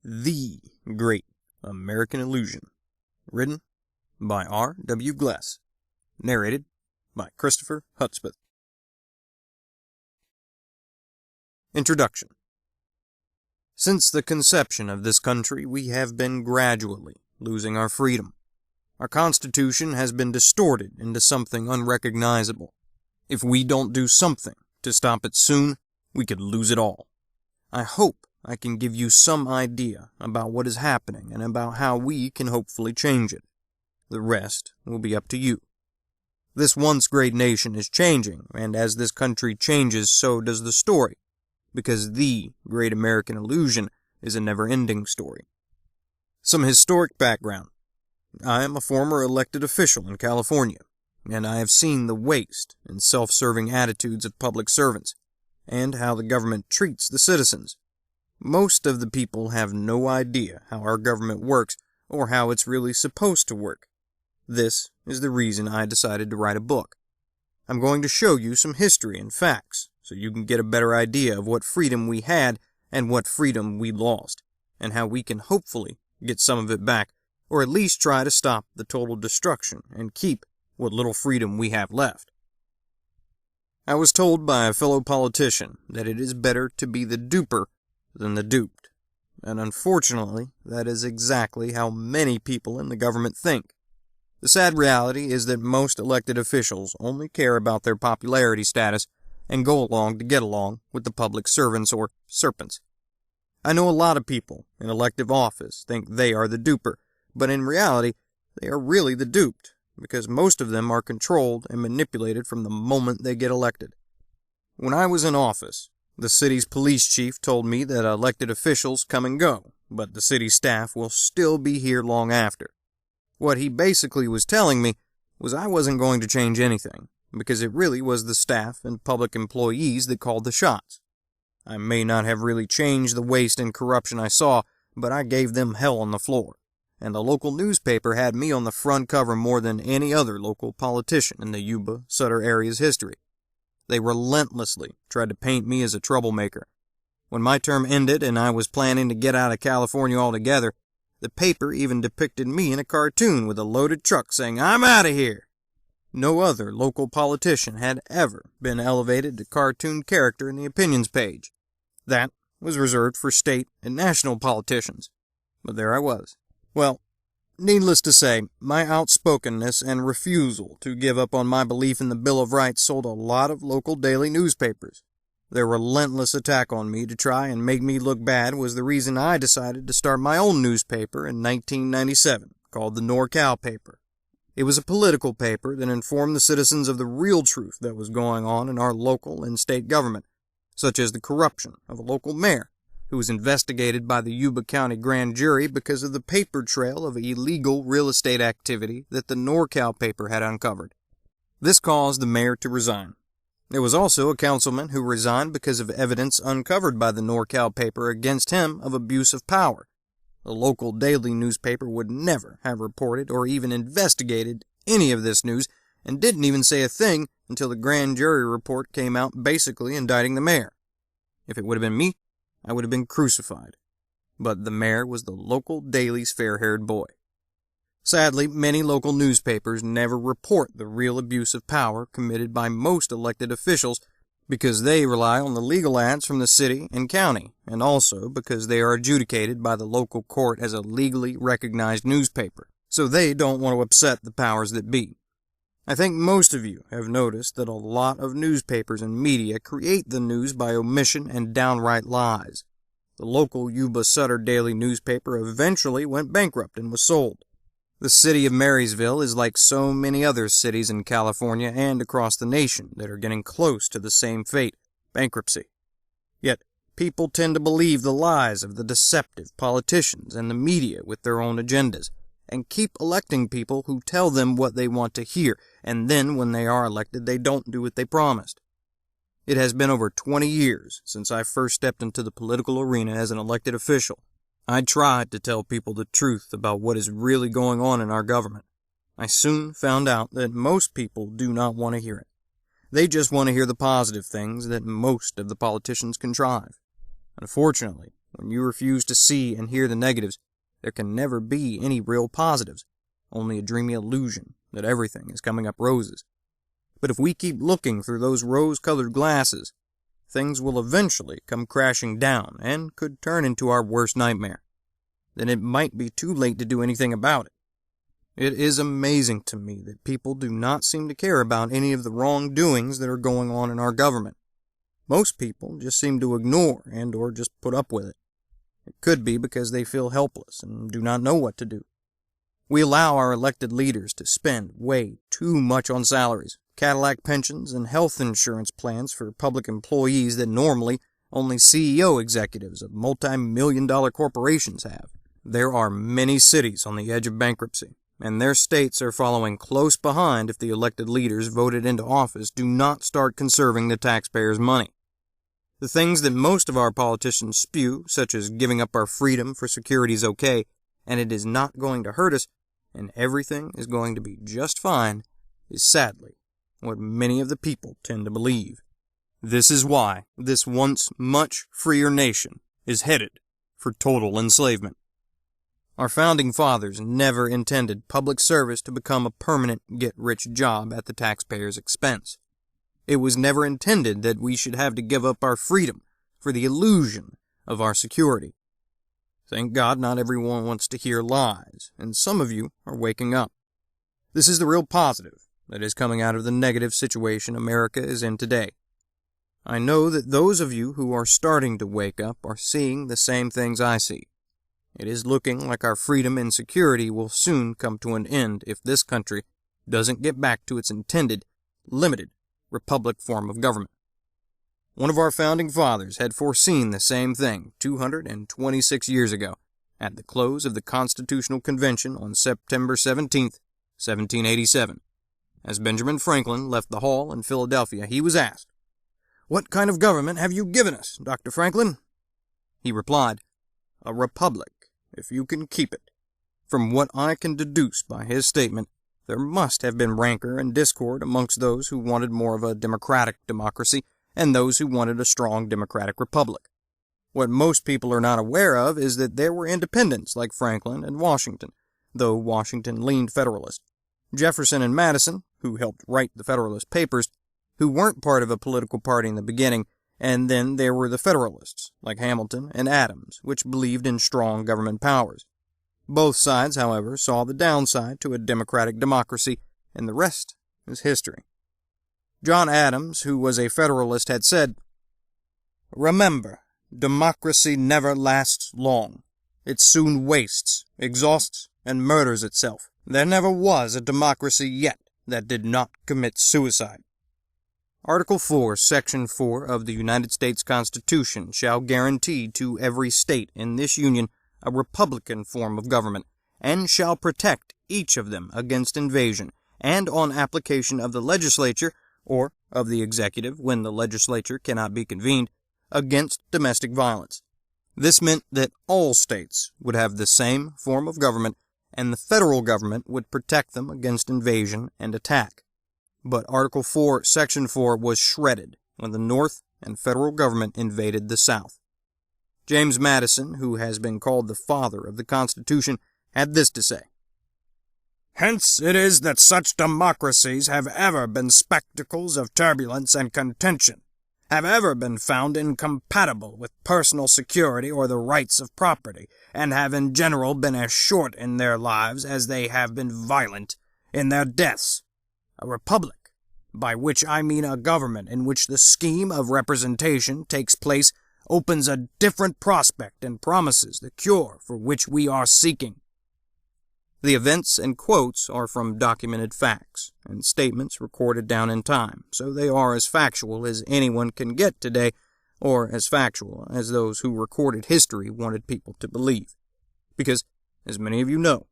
The Great American Illusion, written by R. W. Gless, narrated by Christopher Hudspeth. Introduction. Since the conception of this country, we have been gradually losing our freedom. Our Constitution has been distorted into something unrecognizable. If we don't do something to stop it soon, we could lose it all. I hope I can give you some idea about what is happening and about how we can hopefully change it. The rest will be up to you. This once great nation is changing, and as this country changes, so does the story, because the Great American Illusion is a never-ending story. Some historic background. I am a former elected official in California, and I have seen the waste and self-serving attitudes of public servants, and how the government treats the citizens. Most of the people have no idea how our government works or how it's really supposed to work. This is the reason I decided to write a book. I'm going to show you some history and facts so you can get a better idea of what freedom we had and what freedom we lost, and how we can hopefully get some of it back, or at least try to stop the total destruction and keep what little freedom we have left. I was told by a fellow politician that it is better to be the duper than the duped, and unfortunately, that is exactly how many people in the government think. The sad reality is that most elected officials only care about their popularity status and go along to get along with the public servants or serpents. I know a lot of people in elective office think they are the duper, but in reality, they are really the duped, because most of them are controlled and manipulated from the moment they get elected. When I was in office, the city's police chief told me that elected officials come and go, but the city staff will still be here long after. What he basically was telling me was I wasn't going to change anything, because it really was the staff and public employees that called the shots. I may not have really changed the waste and corruption I saw, but I gave them hell on the floor, and the local newspaper had me on the front cover more than any other local politician in the Yuba-Sutter area's history. They relentlessly tried to paint me as a troublemaker. When my term ended and I was planning to get out of California altogether, the paper even depicted me in a cartoon with a loaded truck saying, "I'm out of here." No other local politician had ever been elevated to cartoon character in the opinions page. That was reserved for state and national politicians. But there I was. Well, needless to say, my outspokenness and refusal to give up on my belief in the Bill of Rights sold a lot of local daily newspapers. Their relentless attack on me to try and make me look bad was the reason I decided to start my own newspaper in 1997, called the NorCal Paper. It was a political paper that informed the citizens of the real truth that was going on in our local and state government, such as the corruption of a local mayor, who was investigated by the Yuba County Grand Jury because of the paper trail of illegal real estate activity that the NorCal Paper had uncovered. This caused the mayor to resign. There was also a councilman who resigned because of evidence uncovered by the NorCal Paper against him of abuse of power. The local daily newspaper would never have reported or even investigated any of this news, and didn't even say a thing until the grand jury report came out basically indicting the mayor. If it would have been me, I would have been crucified. But the mayor was the local daily's fair-haired boy. Sadly, many local newspapers never report the real abuse of power committed by most elected officials because they rely on the legal ads from the city and county, and also because they are adjudicated by the local court as a legally recognized newspaper, so they don't want to upset the powers that be. I think most of you have noticed that a lot of newspapers and media create the news by omission and downright lies. The local Yuba-Sutter daily newspaper eventually went bankrupt and was sold. The city of Marysville is like so many other cities in California and across the nation that are getting close to the same fate, bankruptcy. Yet, people tend to believe the lies of the deceptive politicians and the media with their own agendas, and keep electing people who tell them what they want to hear, and then when they are elected, they don't do what they promised. It has been over 20 years since I first stepped into the political arena as an elected official. I tried to tell people the truth about what is really going on in our government. I soon found out that most people do not want to hear it. They just want to hear the positive things that most of the politicians contrive. Unfortunately, When you refuse to see and hear the negatives, there can never be any real positives, only a dreamy illusion that everything is coming up roses. But if we keep looking through those rose-colored glasses, things will eventually come crashing down and could turn into our worst nightmare. Then it might be too late to do anything about it. It is amazing to me that people do not seem to care about any of the wrongdoings that are going on in our government. Most people just seem to ignore and or just put up with it. It could be because they feel helpless and do not know what to do. We allow our elected leaders to spend way too much on salaries, Cadillac pensions, and health insurance plans for public employees that normally only CEO executives of multi-million-dollar corporations have. There are many cities on the edge of bankruptcy, and their states are following close behind if the elected leaders voted into office do not start conserving the taxpayers' money. The things that most of our politicians spew, such as giving up our freedom for security is okay, and it is not going to hurt us, and everything is going to be just fine, is sadly what many of the people tend to believe. This is why this once much freer nation is headed for total enslavement. Our founding fathers never intended public service to become a permanent get-rich job at the taxpayer's expense. It was never intended that we should have to give up our freedom for the illusion of our security. Thank God not everyone wants to hear lies, and some of you are waking up. This is the real positive that is coming out of the negative situation America is in today. I know that those of you who are starting to wake up are seeing the same things I see. It is looking like our freedom and security will soon come to an end if this country doesn't get back to its intended, limited, republic form of government. One of our founding fathers had foreseen the same thing 226 years ago, at the close of the Constitutional Convention on September 17, 1787. As Benjamin Franklin left the hall in Philadelphia, he was asked, "What kind of government have you given us, Dr. Franklin?" He replied, "A republic, if you can keep it." From what I can deduce by his statement, there must have been rancor and discord amongst those who wanted more of a democratic democracy and those who wanted a strong democratic republic. What most people are not aware of is that there were independents like Franklin and Washington, though Washington leaned Federalist. Jefferson and Madison, who helped write the Federalist Papers, who weren't part of a political party in the beginning, and then there were the Federalists, like Hamilton and Adams, which believed in strong government powers. Both sides, however, saw the downside to a democratic democracy, and the rest is history. John Adams, who was a Federalist, had said, "Remember, democracy never lasts long. It soon wastes, exhausts, and murders itself. There never was a democracy yet that did not commit suicide." Article 4, Section 4 of the United States Constitution shall guarantee to every state in this Union a republican form of government, and shall protect each of them against invasion, and on application of the legislature, or of the executive when the legislature cannot be convened, against domestic violence. This meant that all states would have the same form of government, and the federal government would protect them against invasion and attack. But Article 4, Section 4 was shredded when the North and federal government invaded the South. James Madison, who has been called the father of the Constitution, had this to say, "Hence it is that such democracies have ever been spectacles of turbulence and contention, have ever been found incompatible with personal security or the rights of property, and have in general been as short in their lives as they have been violent in their deaths. A republic, by which I mean a government in which the scheme of representation takes place, opens a different prospect and promises the cure for which we are seeking." The events and quotes are from documented facts and statements recorded down in time, so they are as factual as anyone can get today, or as factual as those who recorded history wanted people to believe. Because, as many of you know,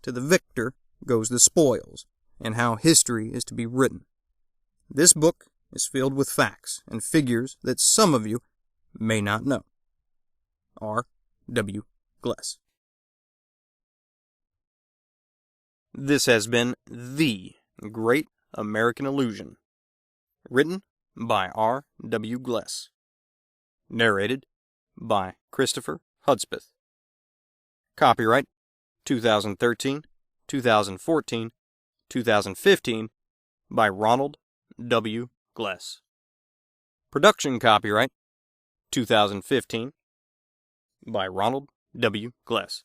to the victor goes the spoils, and how history is to be written. This book is filled with facts and figures that some of you may not know. R. W. Gless. This has been The Great American Illusion, written by R. W. Gless, narrated by Christopher Hudspeth. Copyright 2013, 2014, 2015 by Ronald W. Gless. Production copyright 2015 by Ronald W. Gless.